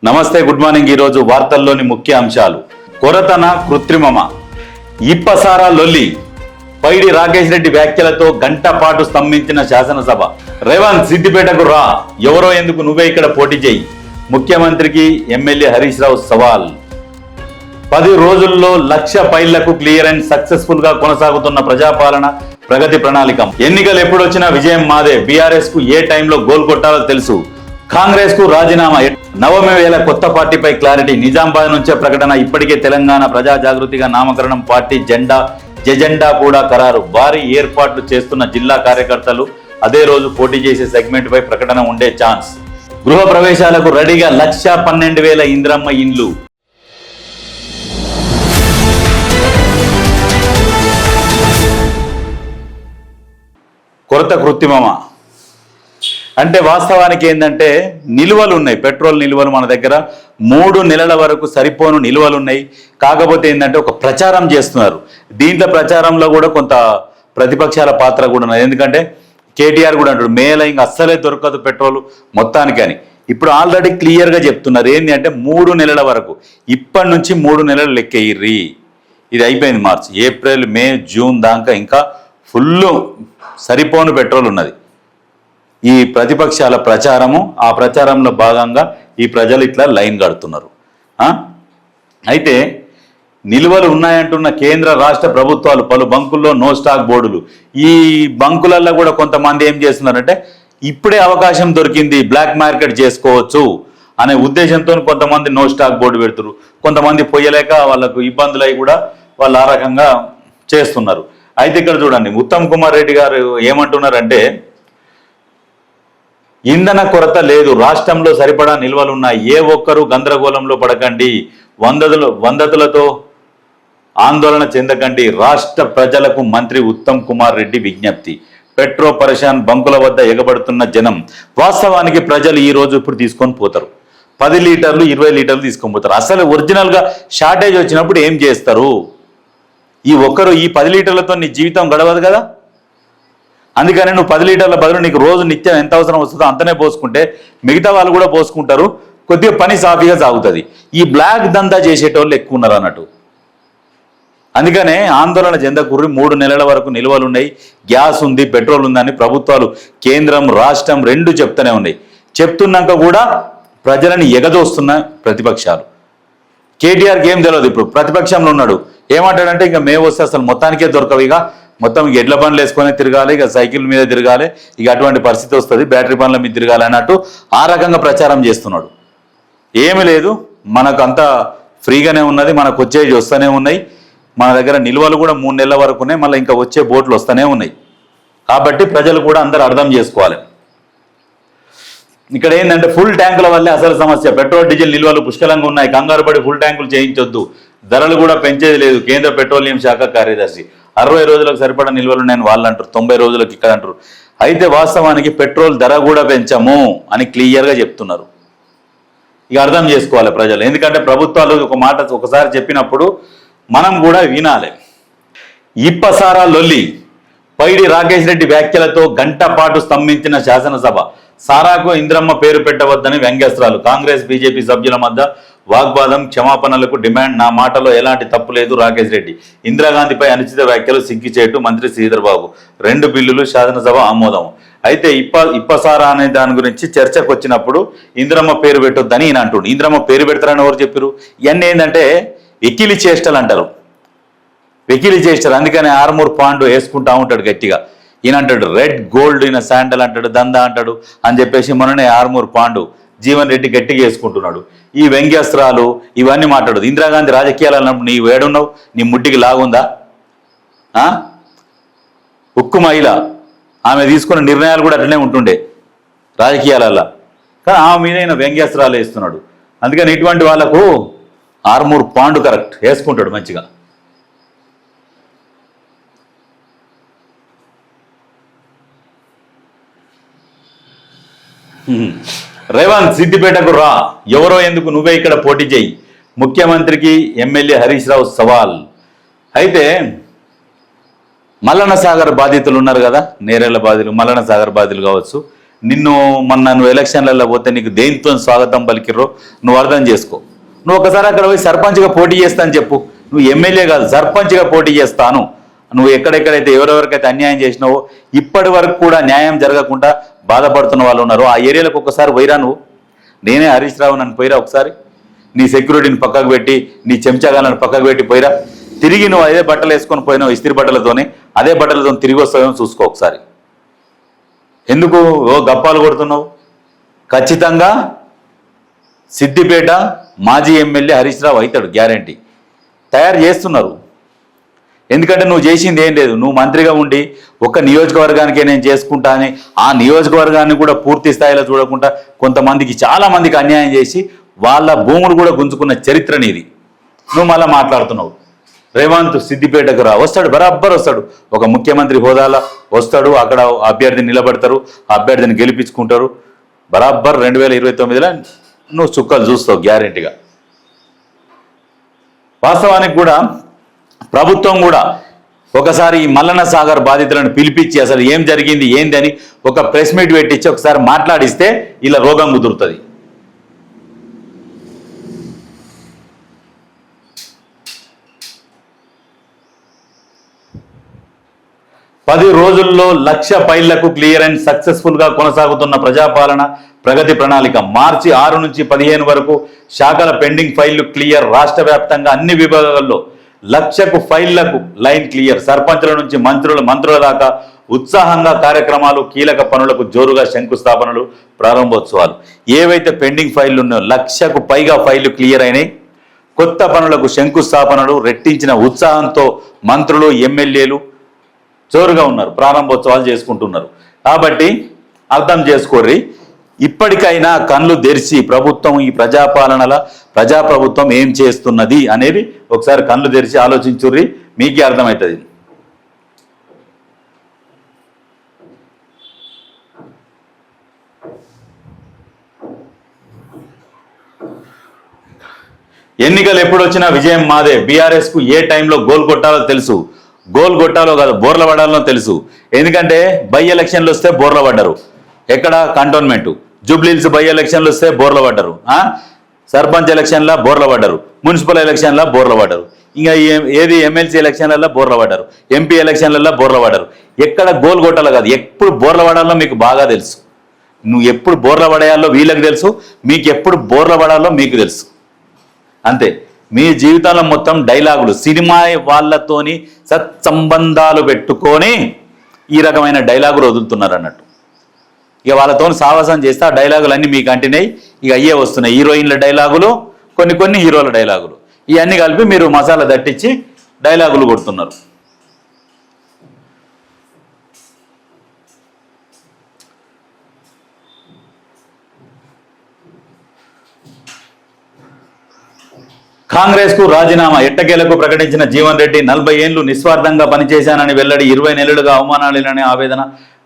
నమస్తే, good morning. ఈరోజు వార్తల్లోని ముఖ్య అంశాలు. కొరతన కృత్రిమమా, ఇప్పసారా లొల్లి, పైడి రాకేష్ రెడ్డి వ్యాఖ్యలతో గంట పాటు స్తంభించిన శాసనసభ. రేవంత్ సిద్దిపేటకు రా, ఎవరో ఎందుకు నువ్వే ఇక్కడ పోటీ చేయి, ముఖ్యమంత్రికి ఎమ్మెల్యే హరీష్ రావు సవాల్. 10 రోజుల్లో 1,00,000 ఫైళ్లకు క్లియరెన్స్, సక్సెస్ఫుల్ గా కొనసాగుతున్న ప్రజాపాలన ప్రగతి ప్రణాళిక. ఎన్నికలు ఎప్పుడొచ్చినా విజయం మాదే, బీఆర్ఎస్ కు ఏ టైంలో గోల్ కొట్టాలో తెలుసు, కాంగ్రెస్ కు రాజీనామా. నవమి వేళ కొత్త పార్టీపై క్లారిటీ, నిజామాబాద్ నుంచే ప్రకటన. ఇప్పటికే తెలంగాణ ప్రజా జాగృతిగా నామకరణం, పార్టీ జెండా జెజెండా కూడా ఖరారు. భారీ ఏర్పాట్లు చేస్తున్న జిల్లా కార్యకర్తలు అదే రోజు పోటీ చేసే సెగ్మెంట్ పై ప్రకటన ఉండే ఛాన్స్. గృహ ప్రవేశాలకు రెడీగా 1,12,000 ఇంద్రమ్మ ఇండ్లు. కొరత కృత్రిమమా అంటే వాస్తవానికి ఏంటంటే నిల్వలు ఉన్నాయి, పెట్రోల్ నిల్వలు మన దగ్గర 3 నెలల వరకు సరిపోను నిల్వలు ఉన్నాయి. కాకపోతే ఏంటంటే ఒక ప్రచారం చేస్తున్నారు. దీంట్లో ప్రచారంలో కూడా కొంత ప్రతిపక్షాల పాత్ర కూడా ఉన్నది. ఎందుకంటే కేటీఆర్ కూడా అంటాడు మేల ఇంకా అస్సలే దొరకదు పెట్రోల్ మొత్తానికి అని. ఇప్పుడు ఆల్రెడీ క్లియర్గా చెప్తున్నారు ఏంటి అంటే 3 నెలల వరకు, ఇప్పటి నుంచి 3 నెలలు లెక్కేయిర్రి. ఇది అయిపోయింది మార్చి, ఏప్రిల్, మే, జూన్ దాకా ఇంకా ఫుల్ సరిపోను పెట్రోల్ ఉన్నది. ఈ ప్రతిపక్షాల ప్రచారము, ఆ ప్రచారంలో భాగంగా ఈ ప్రజలు ఇట్లా లైన్ కడుతున్నారు. అయితే నిల్వలు ఉన్నాయంటున్న కేంద్ర రాష్ట్ర ప్రభుత్వాలు పలు బంకుల్లో నో స్టాక్ బోర్డులు. ఈ బంకులలో కూడా కొంతమంది ఏం చేస్తున్నారంటే ఇప్పుడే అవకాశం దొరికింది, బ్లాక్ మార్కెట్ చేసుకోవచ్చు అనే ఉద్దేశంతో కొంతమంది నో స్టాక్ బోర్డు పెడుతున్నారు. కొంతమంది పొయ్యలేక వాళ్ళకు ఇబ్బందులై కూడా వాళ్ళు ఆ రకంగా చేస్తున్నారు. అయితే ఇక్కడ చూడండి, ఉత్తమ్ కుమార్ రెడ్డి గారు ఏమంటున్నారంటే ఇంధన కొరత లేదు, రాష్ట్రంలో సరిపడా నిల్వలున్నాయి, ఏ ఒక్కరూ గందరగోళంలో పడకండి, వందతులతో ఆందోళన చెందకండి, రాష్ట్ర ప్రజలకు మంత్రి ఉత్తమ్ కుమార్ రెడ్డి విజ్ఞప్తి. పెట్రో పరేషాన్, బంకుల వద్ద ఎగబడుతున్న జనం. వాస్తవానికి ప్రజలు ఈ రోజు ఇప్పుడు తీసుకొని పోతారు, 10 లీటర్లు 20 లీటర్లు తీసుకొని పోతారు. అసలు ఒరిజినల్గా షార్టేజ్ వచ్చినప్పుడు ఏం చేస్తారు? ఈ 10 లీటర్లతో నీ జీవితం గడవదు కదా. అందుకని నువ్వు 10 లీటర్ల బదులు నీకు రోజు నిత్యం ఎంత అవసరం వస్తుందో అంతనే పోసుకుంటే మిగతా వాళ్ళు కూడా పోసుకుంటారు, కొద్దిగా పని సాఫీగా సాగుతుంది. ఈ బ్లాక్ దందా చేసేటోళ్ళు ఎక్కువ ఉన్నారు అన్నట్టు. అందుకనే ఆందోళన చెందకూర్రి, 3 నెలల వరకు నిల్వలు ఉన్నాయి, గ్యాస్ ఉంది, పెట్రోల్ ఉందని ప్రభుత్వాలు కేంద్రం రాష్ట్రం 2 చెప్తూనే ఉన్నాయి. చెప్తున్నాక కూడా ప్రజలని ఎగదోస్తున్న ప్రతిపక్షాలు. కేటీఆర్కి ఏం తెలియదు, ఇప్పుడు ప్రతిపక్షంలో ఉన్నాడు. ఏమంటాడంటే ఇంకా మేము వస్తే అసలు మొత్తానికే దొరకవు, ఇక మొత్తం ఎడ్ల బండ్లు వేసుకొని తిరగాలి, ఇక సైకిల్ మీద తిరగాలి, ఇక అటువంటి పరిస్థితి వస్తుంది, బ్యాటరీ బండ్ల మీద తిరగాలి అన్నట్టు ఆ రకంగా ప్రచారం చేస్తున్నాడు. ఏమీ లేదు, మనకు అంతా ఫ్రీగానే ఉన్నది, మనకు వచ్చేవి వస్తూనే ఉన్నాయి, మన దగ్గర నిల్వలు కూడా 3 నెలల వరకు ఉన్నాయి, మళ్ళీ ఇంకా వచ్చే బోట్లు వస్తూనే ఉన్నాయి. కాబట్టి ప్రజలు కూడా అందరూ అర్థం చేసుకోవాలి. ఇక్కడ ఏంటంటే ఫుల్ ట్యాంకుల వల్లే అసలు సమస్య. పెట్రోల్ డీజిల్ నిల్వలు పుష్కలంగా ఉన్నాయి, కంగారు పడి ఫుల్ ట్యాంకులు చేయించొద్దు, ధరలు కూడా పెంచేది లేదు. కేంద్ర పెట్రోలియం శాఖ కార్యదర్శి 60 రోజులకు సరిపడా నిల్వలు ఉన్నాయని వాళ్ళు అంటారు, 90 రోజులకు ఇక్కడ అంటారు. అయితే వాస్తవానికి పెట్రోల్ ధర కూడా పెంచము అని క్లియర్గా చెప్తున్నారు. ఇక అర్థం చేసుకోవాలి ప్రజలు, ఎందుకంటే ప్రభుత్వాలు ఒక మాట ఒకసారి చెప్పినప్పుడు మనం కూడా వినాలి. ఇప్పసారా లొల్లి, పైడి రాకేష్ రెడ్డి వ్యాఖ్యలతో గంట పాటు స్తంభించిన శాసనసభ. సారాకు ఇంద్రమ్మ పేరు పెట్టవద్దని వ్యంగ్యాస్త్రాలు. కాంగ్రెస్ బీజేపీ సభ్యుల మధ్య వాగ్వాదం, క్షమాపణలకు డిమాండ్. నా మాటలో ఎలాంటి తప్పు లేదు, రాకేష్ రెడ్డి. ఇందిరాగాంధీపై అనుచిత వ్యాఖ్యలు సిగ్గుచేటు, మంత్రి శ్రీధర్ బాబు. 2 బిల్లులు శాసనసభ ఆమోదం. అయితే ఇప్పసారా అనే దాని గురించి చర్చకు వచ్చినప్పుడు ఇంద్రమ్మ పేరు పెట్టొద్దని ఈయన అంటుండు. ఇంద్రమ్మ పేరు పెడతారని ఎవరు చెప్పారు? ఇవన్నీ ఏంటంటే వెకిలి చేష్టలు అంటారు, వెకిలి చేస్తారు. అందుకని ఆర్మూర్ పాండు వేసుకుంటా ఉంటాడు గట్టిగా. ఈయన అంటాడు రెడ్ గోల్డ్, ఈయన శాండల్ అంటాడు, దందా అంటాడు అని చెప్పేసి మొన్ననే ఆర్మూర్ పాండు జీవన్ రెడ్డి గట్టిగా వేసుకుంటున్నాడు. ఈ వ్యంగ్యాస్త్రాలు ఇవన్నీ మాట్లాడదు. ఇందిరాగాంధీ రాజకీయాలు అన్నప్పుడు నీ వేడున్నావు, నీ ముట్టికి లాగుందా? ఉక్కు మహిళ, ఆమె తీసుకున్న నిర్ణయాలు కూడా అట్లనే ఉంటుండే రాజకీయాలలో, కానీ ఆమె మీద ఈయన వ్యంగ్యాస్త్రాలు వేస్తున్నాడు. అందుకని ఇటువంటి వాళ్ళకు ఆర్మూర్ పాండు కరెక్ట్ వేసుకుంటాడు మంచిగా. రేవంత్ సిద్దిపేటకు రా, ఎవరో ఎందుకు నువ్వే ఇక్కడ పోటీ చేయి, ముఖ్యమంత్రికి ఎమ్మెల్యే హరీష్ రావు సవాల్. అయితే మల్లన్న సాగర్ బాధితులు ఉన్నారు కదా, నేరేళ్ల బాధితులు, మల్లన్న సాగర్ బాధితులు కావచ్చు, నిన్ను మొన్న నువ్వు ఎలక్షన్లలో పోతే నీకు దేనితో స్వాగతం పలికిర్రో నువ్వు అర్థం చేసుకో. నువ్వు ఒకసారి అక్కడ పోయి సర్పంచ్గా పోటీ చేస్తా అని చెప్పు. నువ్వు ఎమ్మెల్యే కాదు, సర్పంచ్గా పోటీ చేస్తాను. నువ్వు ఎక్కడెక్కడైతే ఎవరెవరికైతే అన్యాయం చేసినావో ఇప్పటి వరకు కూడా న్యాయం జరగకుండా బాధపడుతున్న వాళ్ళు ఉన్నారు, ఆ ఏరియాలకు ఒకసారి పోయిరా. నువ్వు నేనే హరీష్ రావు నన్ను పోయిరా ఒకసారి. నీ సెక్యూరిటీని పక్కకు పెట్టి, నీ చెంచాగాలను పక్కకు పెట్టి పోయిరా. తిరిగి నువ్వు అదే బట్టలు వేసుకొని పోయినావు, ఇస్త్రీ బట్టలతోనే అదే బట్టలతో తిరిగి వస్తావేమో చూసుకో ఒకసారి. ఎందుకు గప్పాలు కొడుతున్నావు? ఖచ్చితంగా సిద్దిపేట మాజీ ఎమ్మెల్యే హరీష్ రావు అవుతాడు, గ్యారంటీ. తయారు చేస్తున్నారు. ఎందుకంటే నువ్వు చేసింది ఏం లేదు. నువ్వు మంత్రిగా ఉండి ఒక నియోజకవర్గానికే నేను చేసుకుంటా అని ఆ నియోజకవర్గాన్ని కూడా పూర్తి స్థాయిలో చూడకుండా కొంతమందికి, చాలా మందికి అన్యాయం చేసి వాళ్ళ భూములు కూడా గుంజుకున్న చరిత్ర నీది. నువ్వు మళ్ళీ మాట్లాడుతున్నావు. రేవంత్ సిద్దిపేటకు రా, వస్తాడు, బరాబర్ వస్తాడు. ఒక ముఖ్యమంత్రి హోదాలో వస్తాడు. అక్కడ అభ్యర్థిని నిలబెడతారు, అభ్యర్థిని గెలిపించుకుంటారు. బరాబర్ 2029లో నువ్వు చుక్కలు చూస్తావు గ్యారెంటీగా. వాస్తవానికి కూడా ప్రభుత్వం కూడా ఒకసారి ఈ మల్లన్న సాగర్ బాధితులను పిలిపించి అసలు ఏం జరిగింది ఏంది అని ఒక ప్రెస్ మీట్ పెట్టించి ఒకసారి మాట్లాడిస్తే ఇలా రోగం కుదురుతుంది. పది రోజుల్లో 1,00,000 ఫైళ్లకు క్లియరెన్స్. సక్సెస్ఫుల్ గా కొనసాగుతున్న ప్రజాపాలన ప్రగతి ప్రణాళిక. మార్చి 6 నుంచి 15 వరకు శాఖల పెండింగ్ ఫైళ్లు క్లియర్. రాష్ట్ర వ్యాప్తంగా అన్ని విభాగాల్లో 1,00,000 ఫైళ్లకు లైన్ క్లియర్. సర్పంచుల నుంచి మంత్రుల దాకా ఉత్సాహంగా కార్యక్రమాలు, కీలక పనులకు జోరుగా శంకుస్థాపనలు, ప్రారంభోత్సవాలు. ఏవైతే పెండింగ్ ఫైళ్లు ఉన్నాయో 1,00,000కు పైగా ఫైళ్లు క్లియర్ అయినాయి. కొత్త పనులకు శంకుస్థాపనలు, రెట్టించిన ఉత్సాహంతో మంత్రులు, ఎమ్మెల్యేలు జోరుగా ఉన్నారు, ప్రారంభోత్సవాలు చేసుకుంటున్నారు. కాబట్టి అర్థం చేసుకోర్రి. ఇప్పటికైనా కళ్ళు తెరిచి ప్రభుత్వం ఈ ప్రజాప్రభుత్వం ఏం చేస్తున్నది అనేది ఒకసారి కళ్ళు తెరిచి ఆలోచించుర్రి, మీకే అర్థమవుతుంది. ఎన్నికలు ఎప్పుడు వచ్చినా విజయం మాదే. బీఆర్ఎస్ కు ఏ టైంలో గోల్ కొట్టాలో తెలుసు. గోల్ కొట్టాలో కాదు, బోర్ల పడాలో తెలుసు. ఎందుకంటే బై ఎలక్షన్లు వస్తే బోర్ల పడ్డారు. ఎక్కడ? కంటోన్మెంట్. జూబ్లీహిల్స్ బై ఎలక్షన్లు వస్తే బోర్ల పడ్డారు. సర్పంచ్ ఎలక్షన్లో బోర్ల పడ్డారు, మున్సిపల్ ఎలక్షన్లో బోర్ల పడ్డారు, ఇంకా ఏది ఎమ్మెల్సీ ఎలక్షన్లలో బోర్ల పడ్డారు, ఎంపీ ఎలక్షన్లలో బోర్ల పడ్డారు. ఎక్కడ గోల్ కొట్టాలో కాదు, ఎప్పుడు బోర్ల పడాలో మీకు బాగా తెలుసు. నువ్వు ఎప్పుడు బోర్ల పడేయాలో వీళ్ళకి తెలుసు, మీకు ఎప్పుడు బోర్ల పడాలో మీకు తెలుసు. అంతే. మీ జీవితంలో మొత్తం డైలాగులు, సినిమా వాళ్ళతోని సత్సంబంధాలు పెట్టుకొని ఈ రకమైన డైలాగులు వదులుతున్నారు అన్నట్టు. ఇక వాళ్ళతో సావాసం చేస్తే ఆ డైలాగులు అన్నీ మీకు అంటినాయి. ఇక అయ్యే వస్తున్నాయి. హీరోయిన్ల డైలాగులు, కొన్ని హీరోల డైలాగులు, ఇవన్నీ కలిపి మీరు మసాలా దట్టించి డైలాగులు కొడుతున్నారు. కాంగ్రెస్ కు రాజీనామా. ఎట్టకేలకు ప్రకటించిన జీవన్ రెడ్డి 40 ఏళ్లు నిస్వార్థంగా పనిచేశానని వెల్లడి. 20 నెలలుగా అవమానాలేనని ఆవేదన.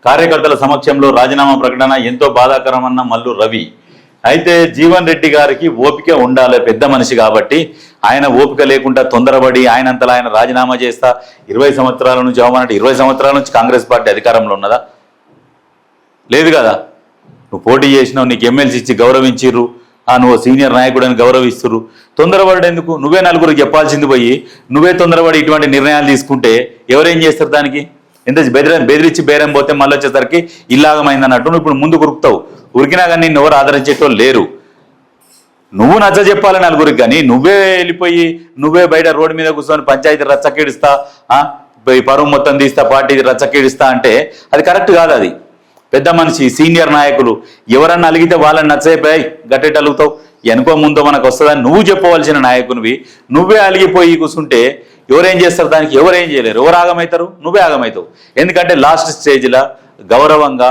కార్యకర్తల సమక్షంలో రాజీనామా ప్రకటన ఎంతో బాధాకరమన్న మల్లు రవి. అయితే జీవన్ రెడ్డి గారికి ఓపిక ఉండాలి, పెద్ద మనిషి కాబట్టి. ఆయన ఓపిక లేకుండా తొందరపడి ఆయనంతలా ఆయన రాజీనామా చేస్తా 20 సంవత్సరాల నుంచి అవమానంటే 20 సంవత్సరాల నుంచి కాంగ్రెస్ పార్టీ అధికారంలో ఉన్నదా? లేదు కదా. నువ్వు పోటీ చేసినావు, నీకు ఎమ్మెల్సీ ఇచ్చి గౌరవించిర్రు, నువ్వు సీనియర్ నాయకుడని గౌరవిస్తురు. తొందరపడి ఎందుకు? నువ్వే నలుగురికి చెప్పాల్సింది పోయి నువ్వే తొందరపడి ఇటువంటి నిర్ణయాలు తీసుకుంటే ఎవరేం చేస్తారు? దానికి ఎంత బెదిరించి బేరం పోతే మళ్ళీ వచ్చేసరికి ఇల్లాగమైంది అన్నట్టు నువ్వు ఇప్పుడు ముందు ఉరుకుతావు. ఉరికినా కానీ నిన్ను ఎవరు ఆదరించేటోళ్ళు లేరు. నువ్వు నచ్చ చెప్పాలి నలుగురికి, కానీ నువ్వే వెళ్ళిపోయి నువ్వే బయట రోడ్డు మీద కూర్చొని పంచాయతీ రచ్చకేడిస్తా, పరువు మొత్తం తీస్తా, పార్టీ రచ్చకేడిస్తా అంటే అది కరెక్ట్ కాదు. అది పెద్ద మనిషి, సీనియర్ నాయకులు ఎవరన్నా అలిగితే వాళ్ళని నచ్చైపోయి గట్టెట్ అలుగుతావు. వెనుకో ముందో మనకు వస్తుందని నువ్వు చెప్పవలసిన నాయకునివి నువ్వే అలిగిపోయి కూర్చుంటే ఎవరేం చేస్తారు? దానికి ఎవరేం చేయలేరు. ఎవరు ఆగమవుతారు? నువ్వే ఆగమవుతావు. ఎందుకంటే లాస్ట్ స్టేజ్లో గౌరవంగా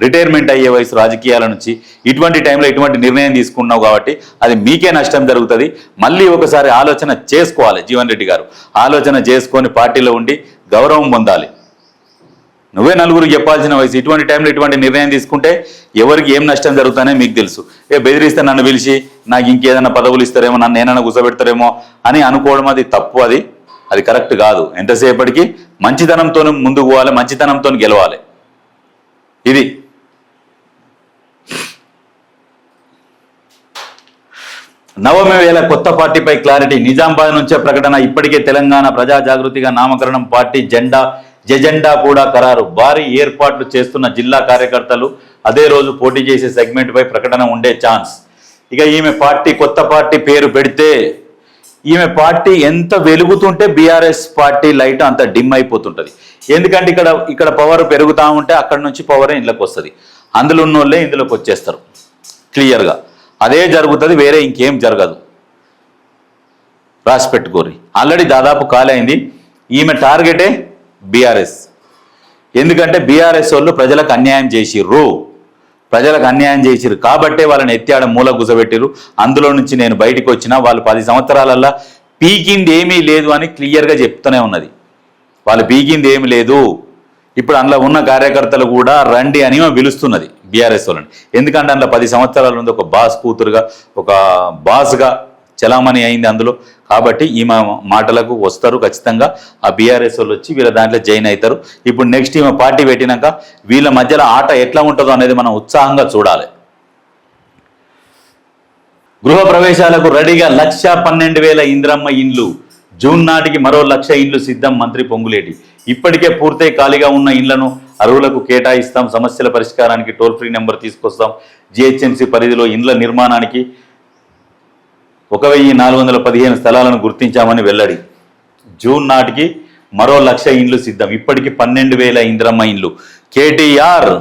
రిటైర్మెంట్ అయ్యే వయసు రాజకీయాల నుంచి ఇటువంటి టైంలో ఇటువంటి నిర్ణయం తీసుకున్నావు కాబట్టి అది మీకే నష్టం జరుగుతుంది. మళ్ళీ ఒకసారి ఆలోచన చేసుకోవాలి. జీవన్ రెడ్డి గారు ఆలోచన చేసుకొని పార్టీలో ఉండి గౌరవం పొందాలి. నువ్వే నలుగురికి చెప్పాల్సిన వయసు. ఇటువంటి టైంలో ఇటువంటి నిర్ణయం తీసుకుంటే ఎవరికి ఏం నష్టం జరుగుతానే మీకు తెలుసు. బెదిరిస్తే నన్ను పిలిచి నాకు ఇంకేదైనా పదవులు ఇస్తారేమో, నన్ను ఏమైనా కూర్చోబెడతారేమో అని అనుకోవడం అది తప్పు. అది కరెక్ట్ కాదు. ఎంతసేపటికి మంచితనంతో ముందుకు పోవాలి, మంచితనంతో గెలవాలి. ఇది నవమి వేల కొత్త పార్టీపై క్లారిటీ. నిజామాబాద్ నుంచే ప్రకటన. ఇప్పటికే తెలంగాణ ప్రజా జాగృతిగా నామకరణం, పార్టీ జెండా కూడా ఖరారు. భారీ ఏర్పాట్లు చేస్తున్న జిల్లా కార్యకర్తలు. అదే రోజు పోటీ చేసే సెగ్మెంట్ పై ప్రకటన ఉండే ఛాన్స్. ఇక ఈమె పార్టీ, కొత్త పార్టీ పేరు పెడితే ఈమె పార్టీ ఎంత వెలుగుతుంటే బీఆర్ఎస్ పార్టీ లైట్ అంత డిమ్ అయిపోతుంటుంది. ఎందుకంటే ఇక్కడ పవర్ పెరుగుతూ ఉంటే అక్కడ నుంచి పవర్ ఇంట్లోకి వస్తుంది. అందులో ఉన్న వాళ్ళే ఇందులోకి వచ్చేస్తారు క్లియర్గా. అదే జరుగుతుంది, వేరే ఇంకేం జరగదు. రాసి పెట్టుకోరి. ఆల్రెడీ దాదాపు ఖాళీ అయింది. ఈమె టార్గెటే బీఆర్ఎస్. ఎందుకంటే బీఆర్ఎస్ వాళ్ళు ప్రజలకు అన్యాయం చేసిర్రు. కాబట్టే వాళ్ళని ఎత్తాడ మూల కూసబెట్టిరు. అందులో నుంచి నేను బయటకు వచ్చినా వాళ్ళు 10 సంవత్సరాలల్లా పీకింది ఏమీ లేదు అని క్లియర్గా చెప్తూనే ఉన్నది. వాళ్ళు పీకింది ఏమి లేదు. ఇప్పుడు అందులో ఉన్న కార్యకర్తలు కూడా రండి అని పిలుస్తున్నది బీఆర్ఎస్ వాళ్ళని. ఎందుకంటే అందులో 10 సంవత్సరాల నుండి ఒక బాస్ కూతురుగా, ఒక బాస్గా చలామణి అయింది అందులో. కాబట్టి ఈమె మాటలకు వస్తారు ఖచ్చితంగా. ఆ బీఆర్ఎస్ వాళ్ళు వచ్చి వీళ్ళ దాంట్లో జాయిన్ అవుతారు. ఇప్పుడు నెక్స్ట్ ఈమె పార్టీ పెట్టినాక వీళ్ళ మధ్యలో ఆట ఎట్లా ఉంటుందో అనేది మనం ఉత్సాహంగా చూడాలి. గృహ ప్రవేశాలకు రెడీగా 1,12,000 ఇంద్రమ్మ ఇండ్లు. జూన్ నాటికి మరో 1,00,000 ఇండ్లు సిద్ధం. మంత్రి పొంగులేటి. ఇప్పటికే పూర్తయి ఖాళీగా ఉన్న ఇండ్లను అర్హులకు కేటాయిస్తాం. సమస్యల పరిష్కారానికి టోల్ ఫ్రీ నెంబర్ తీసుకొస్తాం. జిహెచ్ఎంసీ పరిధిలో ఇండ్ల నిర్మాణానికి 1,415 స్థలాలను గుర్తించామని వెల్లడి. జూన్ నాటికి మరో 1,00,000 ఇండ్లు సిద్ధం. ఇప్పటికీ 12,000 ఇంద్రమ్మ ఇండ్లు. కేటీఆర్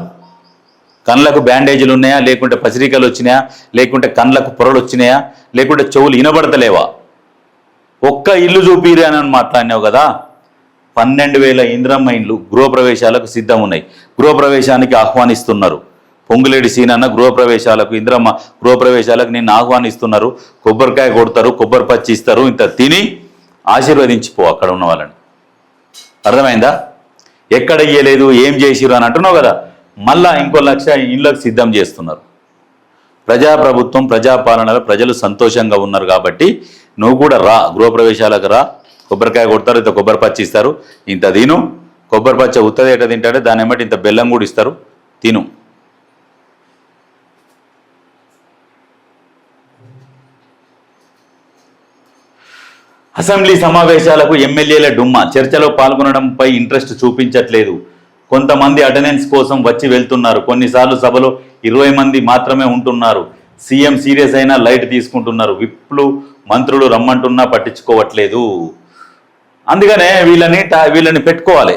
కళ్ళకు బ్యాండేజీలు ఉన్నాయా, లేకుంటే పసిరికలు వచ్చినాయా, లేకుంటే కళ్ళకు పొరలు వచ్చినాయా, లేకుంటే చెవులు వినబడతలేవా? ఒక్క ఇల్లు చూపిరి అని మాట్లాడినావు కదా. 12,000 ఇంద్రమ్మ ఇండ్లు గృహప్రవేశాలకు సిద్ధం ఉన్నాయి. గృహప్రవేశానికి ఆహ్వానిస్తున్నారు. పొంగులేడి సీనన్న గృహప్రవేశాలకు, ఇంద్రమ్మ గృహప్రవేశాలకు నిన్ను ఆహ్వానిస్తున్నారు. కొబ్బరికాయ కొడతారు, కొబ్బరి పచ్చి ఇస్తారు. ఇంత తిని ఆశీర్వదించిపో అక్కడ ఉన్న వాళ్ళని. అర్థమైందా? ఎక్కడ ఇయ్యలేదు, ఏం చేసిరు అని అంటున్నావు కదా. మళ్ళా ఇంకో 1,00,000 ఇండ్లకు సిద్ధం చేస్తున్నారు. ప్రజాప్రభుత్వం, ప్రజాపాలనలో ప్రజలు సంతోషంగా ఉన్నారు కాబట్టి నువ్వు కూడా రా, గృహప్రవేశాలకు రా. కొబ్బరికాయ కొడతారు, ఇంత కొబ్బరి పచ్చి ఇస్తారు. ఇంత తిను. కొబ్బరి పచ్చ ఉత్తది ఎట తింటాడే దాని ఏమంటే ఇంత బెల్లం కూడా ఇస్తారు, తిను. అసెంబ్లీ సమావేశాలకు ఎమ్మెల్యేల డుమ్మా. చర్చలో పాల్గొనడంపై ఇంట్రెస్ట్ చూపించట్లేదు. కొంతమంది అటెండెన్స్ కోసం వచ్చి వెళ్తున్నారు. కొన్నిసార్లు సభలో 20 మంది మాత్రమే ఉంటున్నారు. సీఎం సీరియస్ అయినా లైట్ తీసుకుంటున్నారు. విప్లు, మంత్రులు రమ్మంటున్నా పట్టించుకోవట్లేదు. అందుకనే వీళ్ళని పెట్టుకోవాలి.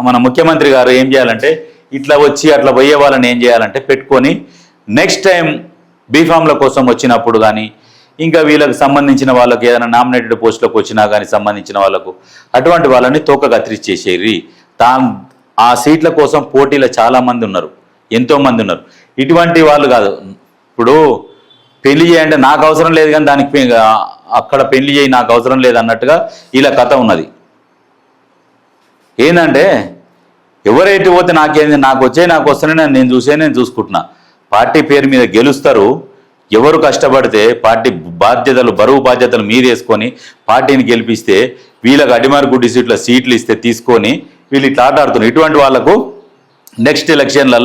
మన ముఖ్యమంత్రి గారు ఏం చేయాలంటే ఇట్లా వచ్చి అట్లా పోయే వాళ్ళని ఏం చేయాలంటే పెట్టుకొని నెక్స్ట్ టైం బీఫామ్ల కోసం వచ్చినప్పుడు కానీ, ఇంకా వీళ్ళకి సంబంధించిన వాళ్ళకి ఏదైనా నామినేటెడ్ పోస్టులకు వచ్చినా కానీ సంబంధించిన వాళ్ళకు అటువంటి వాళ్ళని తోక కత్తిరించేసేరి. ఆ సీట్ల కోసం పోటీలో చాలామంది ఉన్నారు, ఎంతోమంది ఉన్నారు. ఇటువంటి వాళ్ళు కాదు. ఇప్పుడు పెళ్లి చేయంటే నాకు అవసరం లేదు కానీ దానికి అక్కడ పెళ్లి చేయి నాకు అవసరం లేదు అన్నట్టుగా ఇలా కథ ఉన్నది. ఏంటంటే ఎవరైతే పోతే నాకేంది, నాకు వస్తేనే నేను చూసుకుంటున్నా. పార్టీ పేరు మీద గెలుస్తారు. ఎవరు కష్టపడితే పార్టీ బరువు బాధ్యతలు మీదేసుకొని పార్టీని గెలిపిస్తే వీళ్ళకి అడిమారు గుడ్డి సీట్లు ఇస్తే తీసుకొని వీళ్ళు ఇట్లా ఆటాడుతున్నారు. ఇటువంటి వాళ్లకు నెక్స్ట్ ఎలక్షన్లల్లో